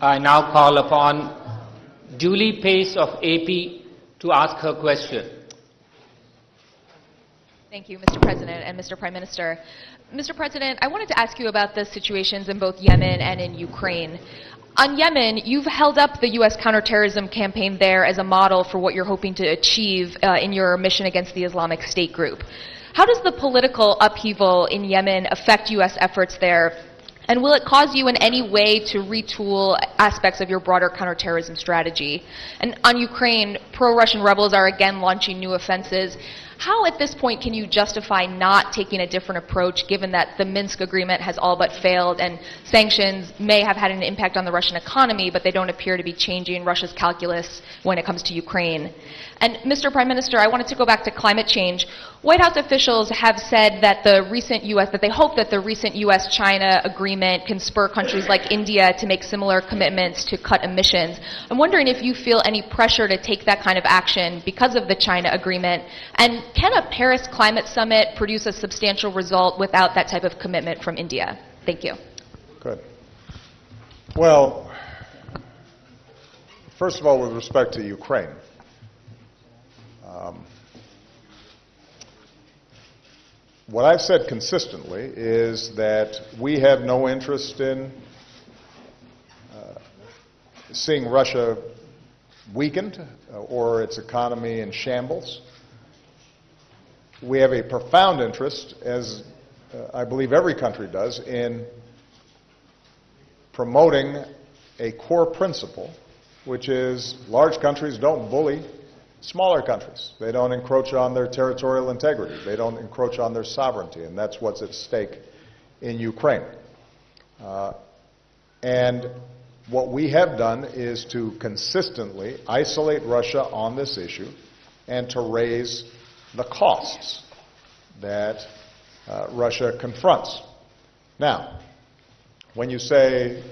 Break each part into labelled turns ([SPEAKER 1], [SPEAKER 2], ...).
[SPEAKER 1] I now call upon Julie Pace of AP to ask her question.
[SPEAKER 2] Thank you, Mr. President and Mr. Prime Minister. Mr. President, I wanted to ask you about the situations in both Yemen and in Ukraine. On Yemen, you've held up the U.S. counterterrorism campaign there as a model for what you're hoping to achieve in your mission against the Islamic State group. How does the political upheaval in Yemen affect U.S. efforts there? And will it cause you in any way to retool aspects of your broader counterterrorism strategy? And on Ukraine, pro-Russian rebels are again launching new offenses. How at this point can you justify not taking a different approach, given that the Minsk agreement has all but failed and sanctions may have had an impact on the Russian economy, but they don't appear to be changing Russia's calculus when it comes to Ukraine? And Mr. Prime Minister, I wanted to go back to climate change. White House officials have said that they hope that the recent U.S.-China agreement can spur countries like India to make similar commitments to cut emissions. I'm wondering if you feel any pressure to take that kind of action because of the China agreement, and can a Paris climate summit produce a substantial result without that type of commitment from India? Thank you.
[SPEAKER 3] Good. Well, first of all, with respect to Ukraine, what I've said consistently is that we have no interest in seeing Russia weakened or its economy in shambles. We have a profound interest, as I believe every country does, in promoting a core principle, which is large countries don't bully smaller countries. They don't encroach on their territorial integrity. They don't encroach on their sovereignty, and that's what's at stake in Ukraine. And what we have done is to consistently isolate Russia on this issue and to raise the costs that Russia confronts. Now, when you say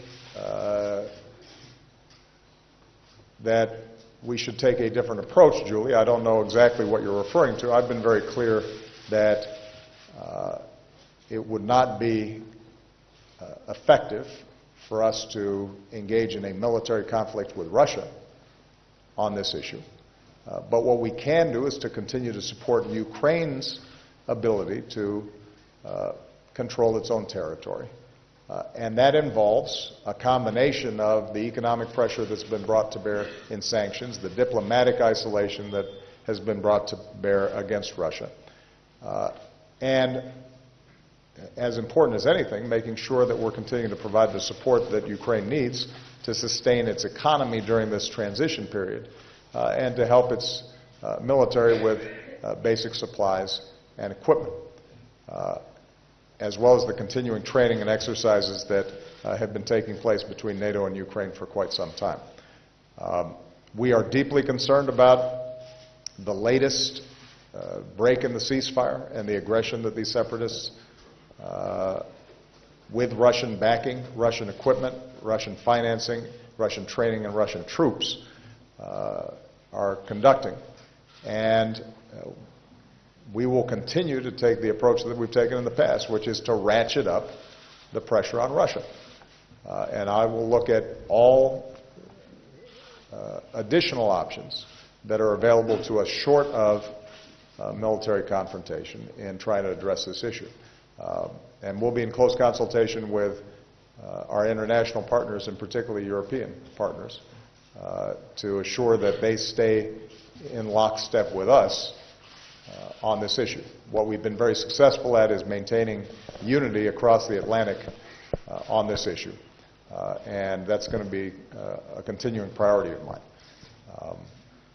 [SPEAKER 3] that we should take a different approach, Julie, I don't know exactly what you're referring to. I've been very clear that it would not be effective for us to engage in a military conflict with Russia on this issue. But what we can do is to continue to support Ukraine's ability to control its own territory. And that involves a combination of the economic pressure that's been brought to bear in sanctions, the diplomatic isolation that has been brought to bear against Russia, and as important as anything, making sure that we're continuing to provide the support that Ukraine needs to sustain its economy during this transition period, and to help its military with basic supplies and equipment, as well as the continuing training and exercises that have been taking place between NATO and Ukraine for quite some time. We are deeply concerned about the latest break in the ceasefire and the aggression that these separatists, with Russian backing, Russian equipment, Russian financing, Russian training, and Russian troops, are conducting. And we will continue to take the approach that we've taken in the past, which is to ratchet up the pressure on Russia. And I will look at all additional options that are available to us short of military confrontation in trying to address this issue. And we'll be in close consultation with our international partners, and particularly European partners, to assure that they stay in lockstep with us on this issue. What we've been very successful at is maintaining unity across the Atlantic on this issue. And that's going to be a continuing priority of mine.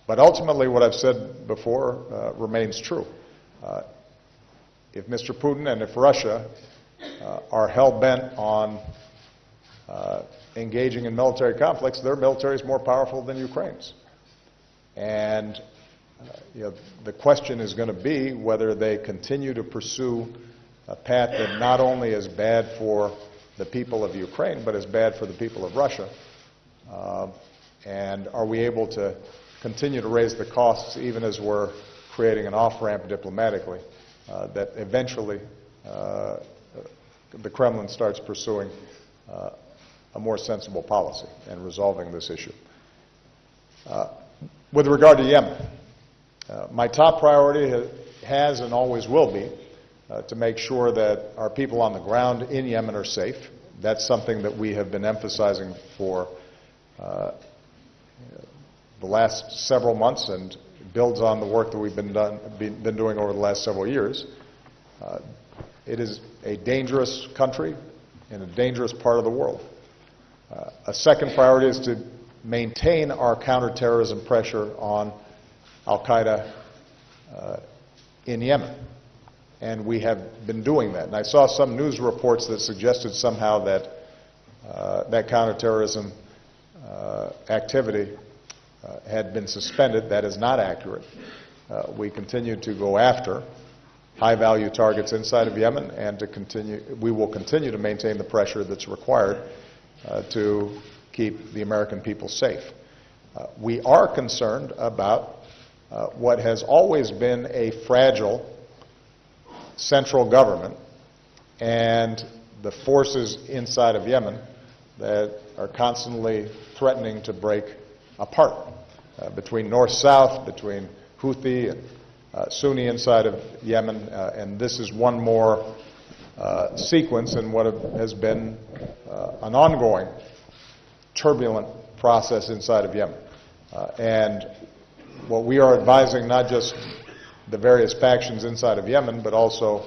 [SPEAKER 3] But ultimately, what I've said before remains true. If Mr. Putin and if Russia are hell-bent on engaging in military conflicts, their military is more powerful than Ukraine's. And the question is going to be whether they continue to pursue a path that not only is bad for the people of Ukraine, but is bad for the people of Russia. And are we able to continue to raise the costs even as we're creating an off-ramp diplomatically that eventually the Kremlin starts pursuing a more sensible policy in resolving this issue. With regard to Yemen, my top priority has and always will be to make sure that our people on the ground in Yemen are safe. That's something that we have been emphasizing for the last several months and builds on the work that we've been doing over the last several years. It is a dangerous country in a dangerous part of the world. A second priority is to maintain our counterterrorism pressure on al-Qaeda in Yemen. And we have been doing that. And I saw some news reports that suggested somehow that that counterterrorism activity had been suspended. That is not accurate. We continue to go after high-value targets inside of Yemen, and we will continue to maintain the pressure that's required to keep the American people safe. We are concerned about what has always been a fragile central government and the forces inside of Yemen that are constantly threatening to break apart between north-south, between Houthi and Sunni inside of Yemen, and this is one more sequence in what has been an ongoing turbulent process inside of Yemen. And what we are advising, not just the various factions inside of Yemen, but also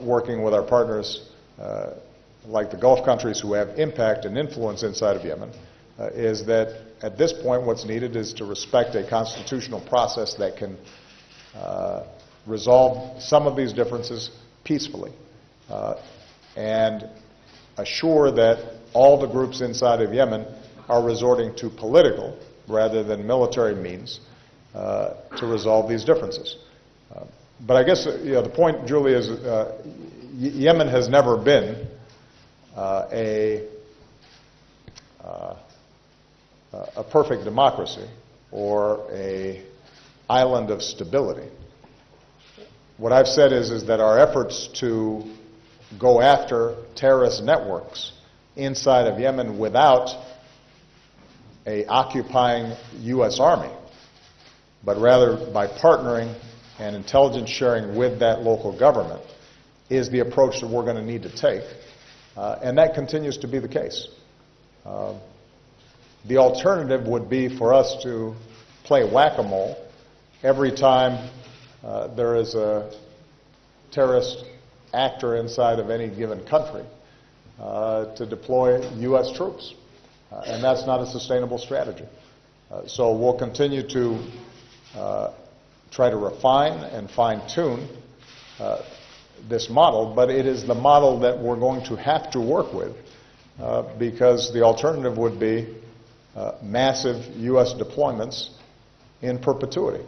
[SPEAKER 3] working with our partners like the Gulf countries who have impact and influence inside of Yemen, is that at this point what's needed is to respect a constitutional process that can resolve some of these differences peacefully and assure that all the groups inside of Yemen are resorting to political rather than military means to resolve these differences. But I guess the point, Julie, is Yemen has never been a perfect democracy or an island of stability. What I've said is that our efforts to go after terrorist networks inside of Yemen without an occupying U.S. Army, but rather by partnering and intelligence sharing with that local government, is the approach that we're going to need to take. And that continues to be the case. The alternative would be for us to play whack-a-mole every time there is a terrorist actor inside of any given country to deploy U.S. troops. And that's not a sustainable strategy. So we'll continue to try to refine and fine-tune this model, but it is the model that we're going to have to work with because the alternative would be massive U.S. deployments in perpetuity,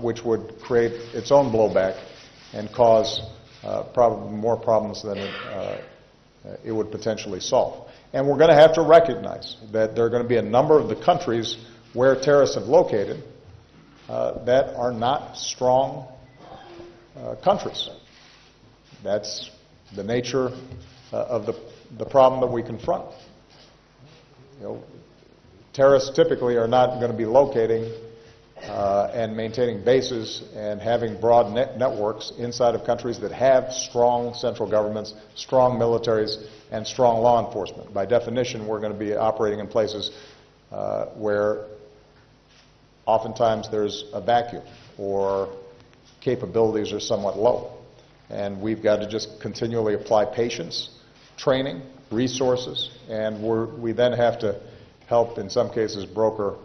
[SPEAKER 3] which would create its own blowback and cause probably more problems than it would potentially solve. And we're going to have to recognize that there are going to be a number of the countries where terrorists have located that are not strong countries. That's the nature of the problem that we confront. Terrorists typically are not going to be locating and maintaining bases and having broad networks inside of countries that have strong central governments, strong militaries, and strong law enforcement. By definition, we're going to be operating in places where oftentimes there's a vacuum or capabilities are somewhat low. And we've got to just continually apply patience, training, resources, and we then have to help, in some cases, broker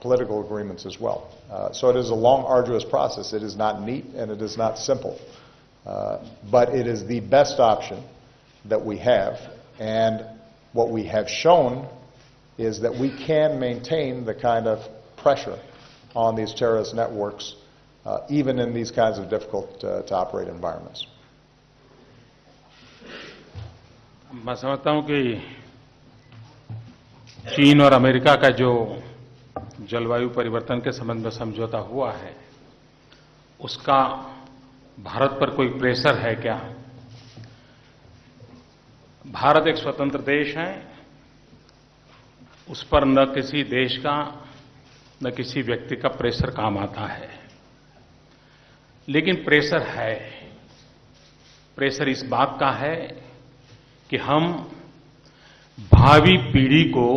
[SPEAKER 3] political agreements as well. So it is a long, arduous process. It is not neat and it is not simple. But it is the best option that we have. And what we have shown is that we can maintain the kind of pressure on these terrorist networks even in these kinds of difficult to operate environments.
[SPEAKER 4] मैं समझता हूं कि चीन और America का जो जलवायु परिवर्तन के संबंध में समझौता हुआ है, उसका भारत पर कोई प्रेशर है क्या? भारत एक स्वतंत्र देश है उस पर न किसी देश का न किसी व्यक्ति का प्रेशर काम आता है, लेकिन प्रेशर है। प्रेशर इस बात का है कि हम भावी पीढ़ी को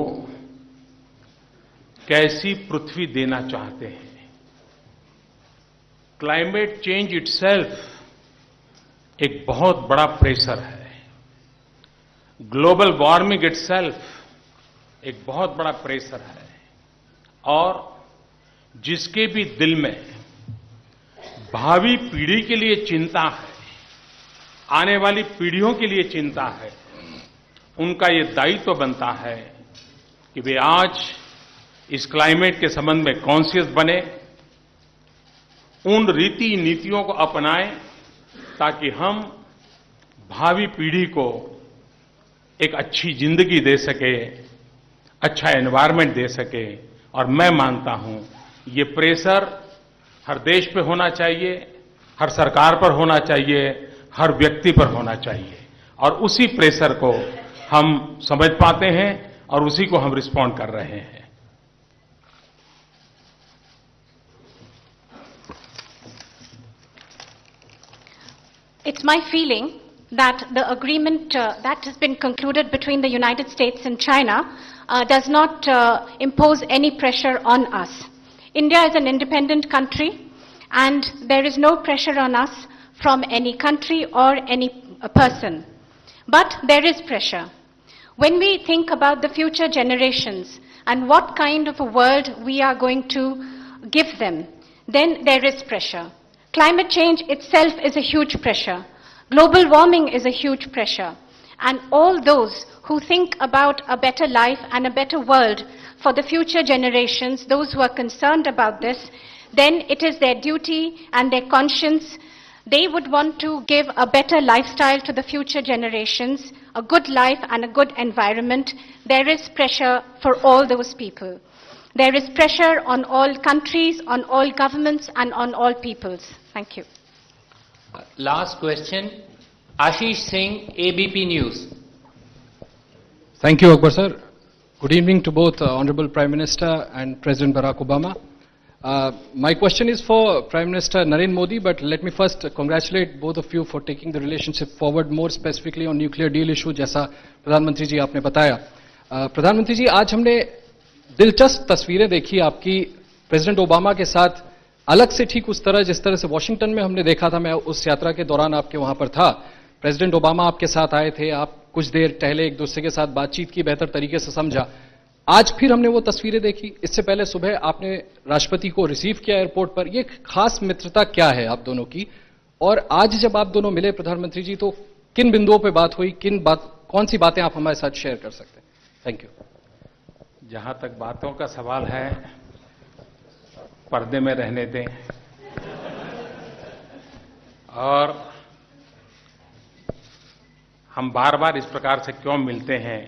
[SPEAKER 4] कैसी पृथ्वी देना चाहते हैं। क्लाइमेट चेंज इटसेल्फ एक बहुत बड़ा प्रेशर है। ग्लोबल वार्मिंग इटसेल्फ एक बहुत बड़ा प्रेशर है, और जिसके भी दिल में भावी पीढ़ी के लिए चिंता है, आने वाली पीढ़ियों के लिए चिंता है, उनका ये दायित्व बनता है कि वे आज इस क्लाइमेट के संबंध में कॉन्शियस बने, उन रीति नीतियों को अपनाएं ताकि हम भावी पीढ़ी को एक अच्छी जिंदगी दे सके, अच्छा एनवायरनमेंट दे सके। और मैं मानता हूं ये प्रेशर हर देश पे होना चाहिए, हर सरकार पर होना चाहिए, हर व्यक्ति पर होना चाहिए, और उसी प्रेशर को हम समझ पाते हैं और उसी को हम रिस्पॉन्ड कर रहे हैं।
[SPEAKER 5] It's my feeling that the agreement that has been concluded between the United States and China does not impose any pressure on us. India is an independent country, and there is no pressure on us from any country or any person. But there is pressure. When we think about the future generations and what kind of a world we are going to give them, then there is pressure. Climate change itself is a huge pressure. Global warming is a huge pressure. And all those who think about a better life and a better world for the future generations, those who are concerned about this, then it is their duty and their conscience. They would want to give a better lifestyle to the future generations, a good life and a good environment. There is pressure for all those people. There is pressure on all countries, on all governments, and on all peoples. Thank you.
[SPEAKER 1] Last question, Ashish Singh, ABP News.
[SPEAKER 6] Thank you, Akbar sir. Good evening to both Honorable Prime Minister and President Barack Obama. My question is for Prime Minister Narendra Modi, but let me first congratulate both of you for taking the relationship forward, more specifically on nuclear deal issue, जैसा प्रधानमंत्री जी आपने बताया. प्रधानमंत्री जी, आज हमने दिलचस्प तस्वीरें देखी आपकी प्रेसिडेंट ओबामा के साथ, अलग से ठीक उस तरह जिस तरह से वॉशिंगटन में हमने देखा था. मैं उस यात्रा के दौरान आपके वहां पर था. प्रेसिडेंट ओबामा आपके साथ आए थे, आप कुछ देर टहले, एक दूसरे के साथ बातचीत की, बेहतर तरीके से समझा. आज फिर हमने वो तस्वीरें देखी. इससे पहले सुबह आपने राष्ट्रपति को रिसीव किया एयरपोर्ट पर. ये खास मित्रता क्या है आप दोनों की? और आज जब आप दोनों मिले प्रधानमंत्री जी, तो किन बिंदुओं पर बात हुई, कौन सी बातें आप हमारे साथ शेयर कर सकते हैं? Thank you.
[SPEAKER 4] जहां तक बातों का सवाल है, पर्दे में रहने दें. और हम बार बार इस प्रकार से क्यों मिलते हैं,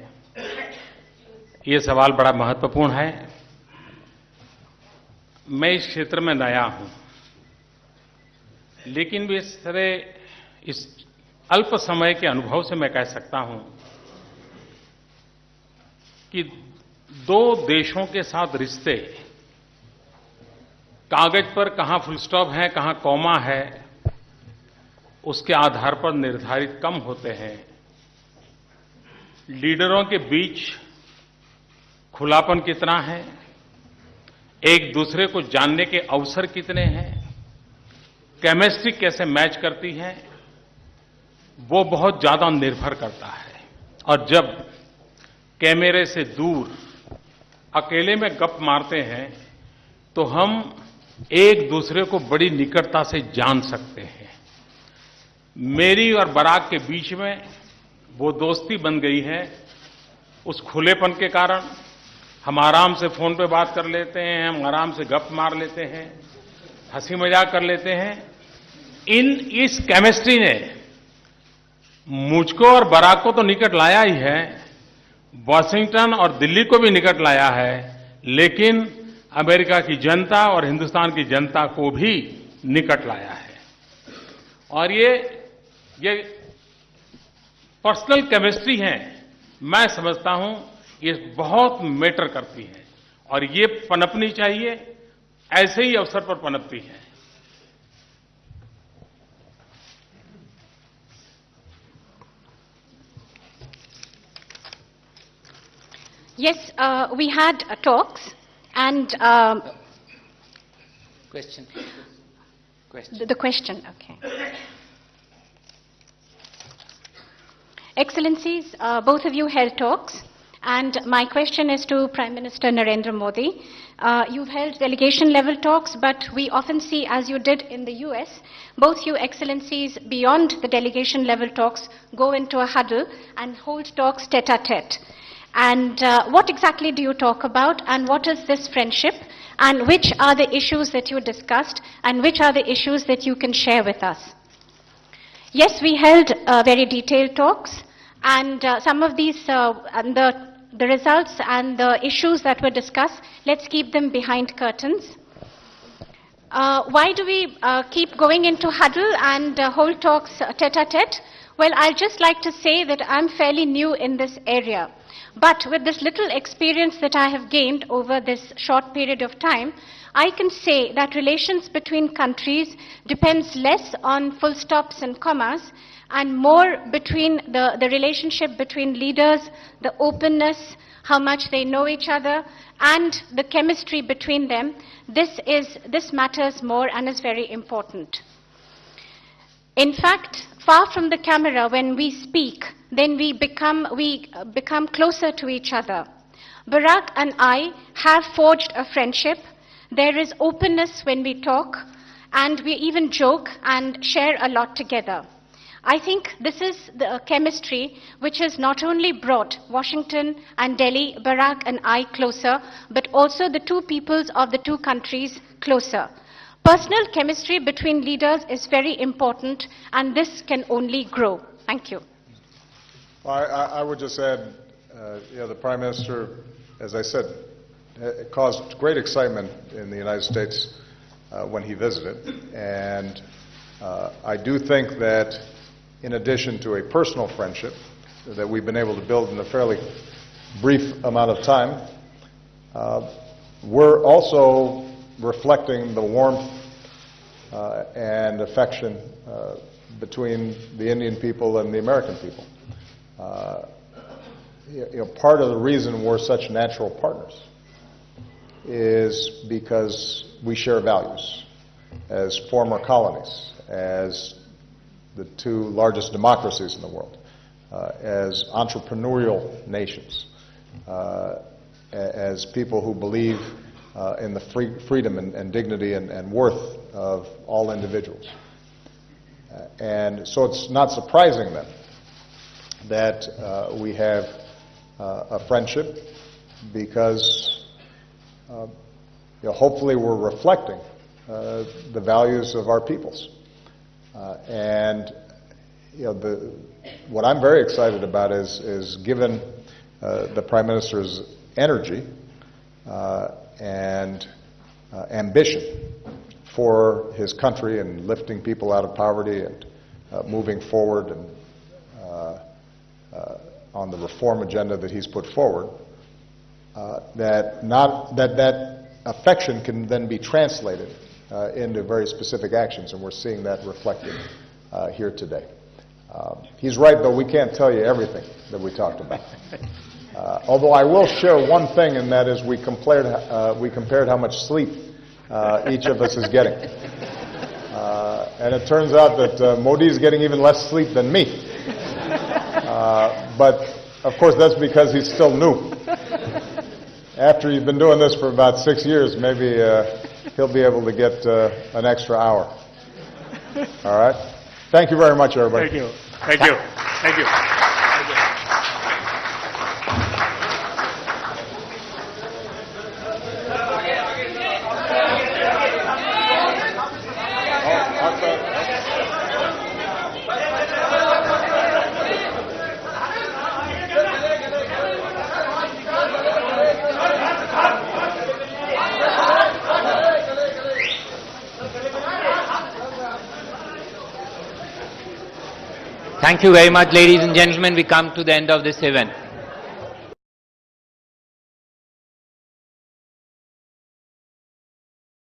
[SPEAKER 4] ये सवाल बड़ा महत्वपूर्ण है. मैं इस क्षेत्र में नया हूं, लेकिन भी इस अल्प समय के अनुभव से मैं कह सकता हूं कि दो देशों के साथ रिश्ते कागज पर कहां फुल स्टॉप है, कहां कॉमा है, उसके आधार पर निर्धारित कम होते हैं. लीडरों के बीच खुलापन कितना है, एक दूसरे को जानने के अवसर कितने हैं, केमिस्ट्री कैसे मैच करती है, वो बहुत ज्यादा निर्भर करता है. और जब कैमरे से दूर अकेले में गप मारते हैं तो हम एक दूसरे को बड़ी निकटता से जान सकते हैं. मेरी और बराक के बीच में वो दोस्ती बन गई है. उस खुलेपन के कारण हम आराम से फोन पे बात कर लेते हैं, हम आराम से गप मार लेते हैं, हंसी मजाक कर लेते हैं. इस केमिस्ट्री ने मुझको और बराक को तो निकट लाया ही है, वॉशिंगटन और दिल्ली को भी निकट लाया है, लेकिन अमेरिका की जनता और हिंदुस्तान की जनता को भी निकट लाया है. और ये पर्सनल केमिस्ट्री है. मैं समझता हूं ये बहुत मैटर करती हैं और ये पनपनी चाहिए, ऐसे ही अवसर पर पनपती है।
[SPEAKER 5] Yes, we had talks and
[SPEAKER 1] Question.
[SPEAKER 5] the question, okay. Excellencies, both of you held talks, and my question is to Prime Minister Narendra Modi. You've held delegation-level talks, but we often see, as you did in the US, both you excellencies, beyond the delegation-level talks, go into a huddle and hold talks tete-a-tete. And what exactly do you talk about, and what is this friendship, and which are the issues that you discussed, and which are the issues that you can share with us? Yes, we held very detailed talks, and some of these, and the results and the issues that were discussed, let's keep them behind curtains. Why do we keep going into huddle and hold talks tete-a-tete? Well, I'd just like to say that I'm fairly new in this area. But with this little experience that I have gained over this short period of time, I can say that relations between countries depends less on full stops and commas and more between the relationship between leaders, the openness, how much they know each other, and the chemistry between them. This matters more and is very important. In fact, far from the camera, when we speak, then we become closer to each other. Barack and I have forged a friendship. There is openness when we talk, and we even joke and share a lot together. I think this is the chemistry which has not only brought Washington and Delhi, Barack and I closer, but also the two peoples of the two countries closer. Personal chemistry between leaders is very important, and this can only grow. Thank you.
[SPEAKER 3] Well, I would just add, the Prime Minister, as I said, caused great excitement in the United States when he visited. And I do think that in addition to a personal friendship that we've been able to build in a fairly brief amount of time, we're also reflecting the warmth and affection between the Indian people and the American people. Part of the reason we're such natural partners is because we share values as former colonies, as the two largest democracies in the world, as entrepreneurial nations, as people who believe in the freedom and dignity and worth of all individuals. And so it's not surprising then that we have a friendship, because hopefully we're reflecting the values of our peoples. What I'm very excited about is given the Prime Minister's energy and ambition for his country and lifting people out of poverty and moving forward and on the reform agenda that he's put forward, that affection can then be translated into very specific actions, and we're seeing that reflected here today. He's right, though, we can't tell you everything that we talked about. Although I will share one thing, and that is we compared how much sleep each of us is getting. And it turns out that Modi is getting even less sleep than me. But, of course, that's because he's still new. After he's been doing this for about 6 years, maybe he'll be able to get an extra hour. All right? Thank you very much, everybody.
[SPEAKER 4] Thank you. Thank you. Thank you.
[SPEAKER 1] Thank you very much, ladies and gentlemen. We come to the end of this event.